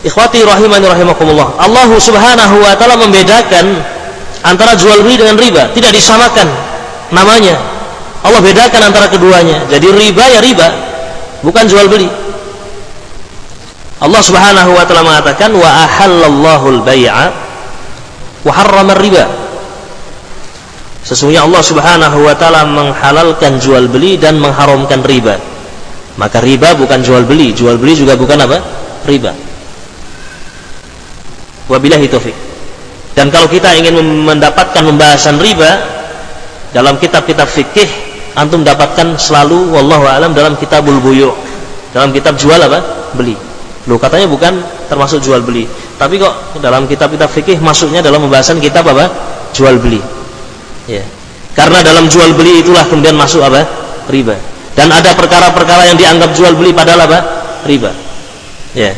Ikhwati rahimani rahimakumullah, Allah Subhanahu wa taala membedakan antara jual beli dengan riba, tidak disamakan namanya. Allah bedakan antara keduanya. Jadi riba ya riba, bukan jual beli. Allah Subhanahu wa taala mengatakan wa ahallallahu al-bai'a wa harrama riba. Sesungguhnya Allah Subhanahu wa taala menghalalkan jual beli dan mengharamkan riba. Maka riba bukan jual beli juga bukan apa? Riba. Wabillahi taufik. Dan kalau kita ingin mendapatkan pembahasan riba dalam kitab-kitab fikih, antum dapatkan selalu wallahu alam dalam kitabul buyu', dalam kitab jual apa? Beli. Loh, katanya bukan termasuk jual beli, tapi kok dalam kitab-kitab fikih masuknya dalam pembahasan kitab apa? Jual beli. Ya. Karena dalam jual beli itulah kemudian masuk apa? Riba. Dan ada perkara-perkara yang dianggap jual beli padahal apa? Riba. Ya.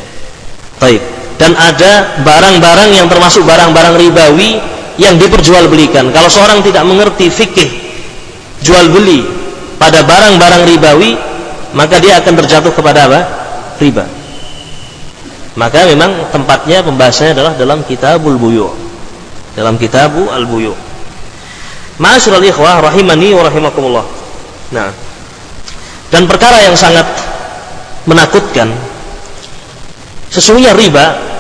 Baik. Dan ada barang-barang yang termasuk barang-barang ribawi yang diperjualbelikan. Kalau seorang tidak mengerti fikih jual beli pada barang-barang ribawi, maka dia akan terjatuh kepada apa? Riba. Maka memang tempatnya pembahasannya adalah dalam kitabul buyu', dalam kitabul al-buyu'. Ma'asyiral ikhwah rahimani wa rahimakumullah. Nah, dan perkara yang sangat menakutkan, sesungguhnya riba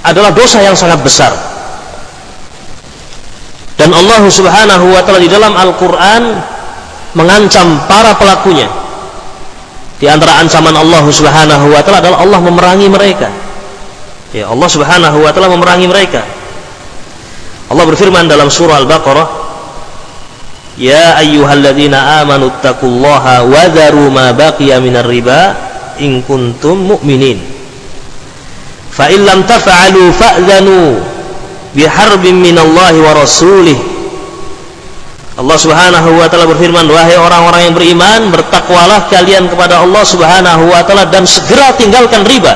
adalah dosa yang sangat besar. Dan Allah Subhanahu wa taala di dalam Al-Qur'an mengancam para pelakunya. Di antara ancaman Allah Subhanahu wa taala adalah Allah memerangi mereka. Ya, Allah Subhanahu wa taala memerangi mereka. Allah berfirman dalam surah Al-Baqarah, "Ya ayyuhalladzina amanu taqullaha wa dharu ma baqiya minar riba in kuntum mu'minin. Fa in lam taf'alu fa'dhanu biharbin minallahi wa rasulih." Allah Subhanahu wa taala berfirman, wahai orang-orang yang beriman, bertakwalah kalian kepada Allah Subhanahu wa taala dan segera tinggalkan riba,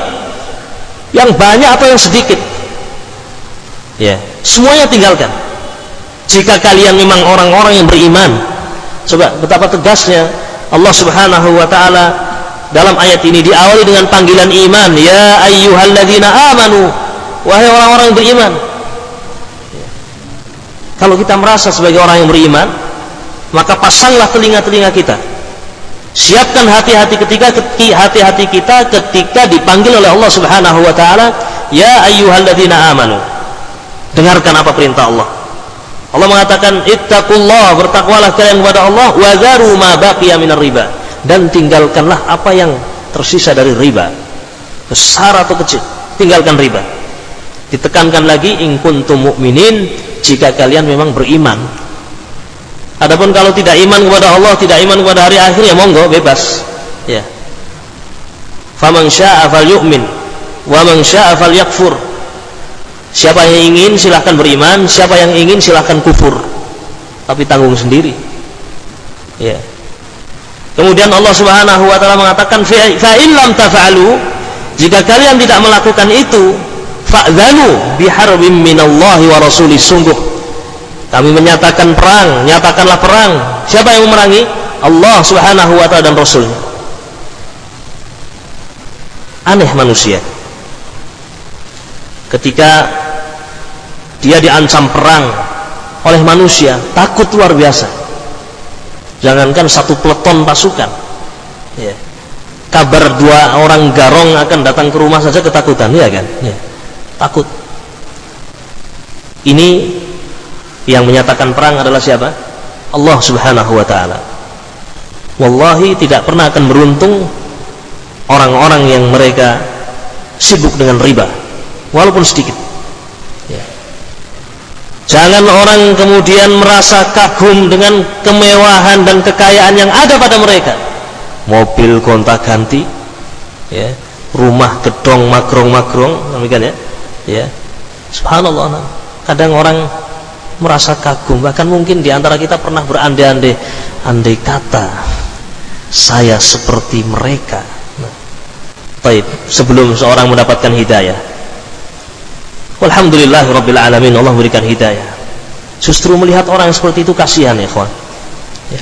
yang banyak atau yang sedikit. Ya, semuanya tinggalkan. Jika kalian memang orang-orang yang beriman. Coba betapa tegasnya Allah Subhanahu wa taala dalam ayat ini, diawali dengan panggilan iman, ya ayyuhalladzina amanu, wahai orang-orang yang beriman. Kalau kita merasa sebagai orang yang beriman, maka pasanglah telinga-telinga kita, siapkan hati-hati kita ketika dipanggil oleh Allah Subhanahu wa taala, ya ayyuhalladzina amanu. Dengarkan apa perintah Allah. Allah mengatakan ittaqullah, bertakwalah kalian kepada Allah, wa dharu ma baqiya minar riba, dan tinggalkanlah apa yang tersisa dari riba, besar atau kecil, tinggalkan riba. Ditekankan lagi, in kuntum mu'minin, jika kalian memang beriman. Adapun kalau tidak iman kepada Allah, tidak iman kepada hari akhir, ya monggo, bebas. Ya. Faman syaa'a falyu'min wa man syaa'a falyakfur. Siapa yang ingin silahkan beriman, siapa yang ingin silahkan kufur, tapi tanggung sendiri. Ya. Kemudian Allah Subhanahu wa taala mengatakan, fa in lam taf'alu, jika kalian tidak melakukan itu, fa'dzanu biharbin minallahi wa rasulih, sungguh kami menyatakan perang, nyatakanlah perang. Siapa yang memerangi? Allah Subhanahu wa taala dan Rasulnya. Aneh manusia, ketika dia diancam perang oleh manusia, takut luar biasa. Jangankan satu peleton pasukan, ya, kabar 2 orang garong akan datang ke rumah saja ketakutan, ya kan? Ya. Takut. Ini yang menyatakan perang adalah siapa? Allah Subhanahu wa taala. Wallahi tidak pernah akan beruntung orang-orang yang mereka sibuk dengan riba, walaupun sedikit. Ya. Jangan orang kemudian merasa kagum dengan kemewahan dan kekayaan yang ada pada mereka. Mobil gonta-ganti, ya, rumah gedong magrong-magrong, demikian ya. Ya, subhanallah. Kadang orang merasa kagum, bahkan mungkin diantara kita pernah berandai-andai, andai kata saya seperti mereka. Nah, baik, sebelum seorang mendapatkan hidayah, alhamdulillahirabbil alamin, Allah memberikan hidayah. Justru melihat orang seperti itu kasihan, ya kawan. Ya,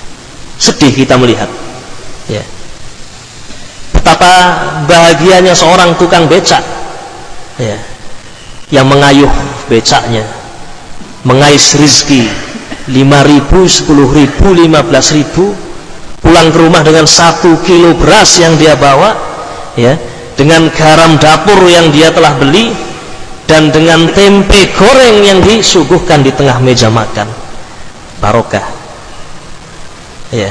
sedih kita melihat. Ya, betapa bahagianya seorang tukang becak ya, yang mengayuh becaknya, mengais rizki 5.000, 10.000, 15.000, pulang ke rumah dengan 1 kilo beras yang dia bawa, ya, dengan garam dapur yang dia telah beli, dan dengan tempe goreng yang disuguhkan di tengah meja makan. Barokah, ya.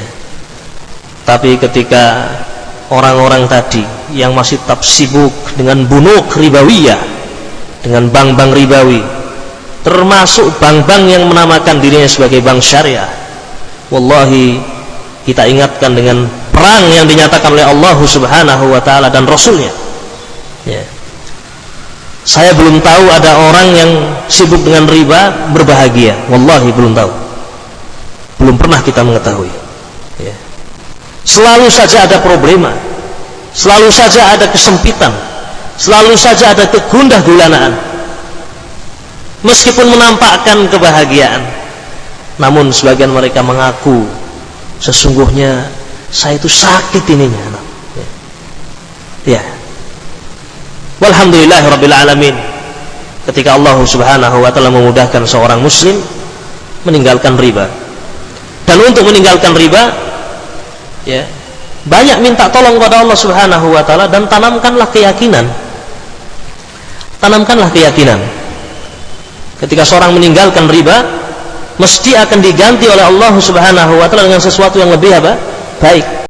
Tapi ketika orang-orang tadi yang masih tetap sibuk dengan bunuk ribawiyah, dengan bank-bank ribawi, termasuk bank-bank yang menamakan dirinya sebagai bank syariah, wallahi kita ingatkan dengan perang yang dinyatakan oleh Allah Subhanahu wa ta'ala dan Rasulnya, ya. Saya belum tahu ada orang yang sibuk dengan riba berbahagia, wallahi belum tahu, belum pernah kita mengetahui, ya. Selalu saja ada problema, selalu saja ada kesempitan, selalu saja ada kegundah gulanaan. Meskipun menampakkan kebahagiaan, namun sebagian mereka mengaku sesungguhnya saya itu sakit ininya, ya. Walhamdulillahirabbil alamin, ketika Allah Subhanahu wa ta'ala memudahkan seorang muslim meninggalkan riba. Dan untuk meninggalkan riba, ya, banyak minta tolong kepada Allah Subhanahu wa ta'ala, dan tanamkanlah keyakinan. Tanamkanlah keyakinan. Ketika seorang meninggalkan riba, mesti akan diganti oleh Allah Subhanahu wa ta'ala dengan sesuatu yang lebih apa? Baik.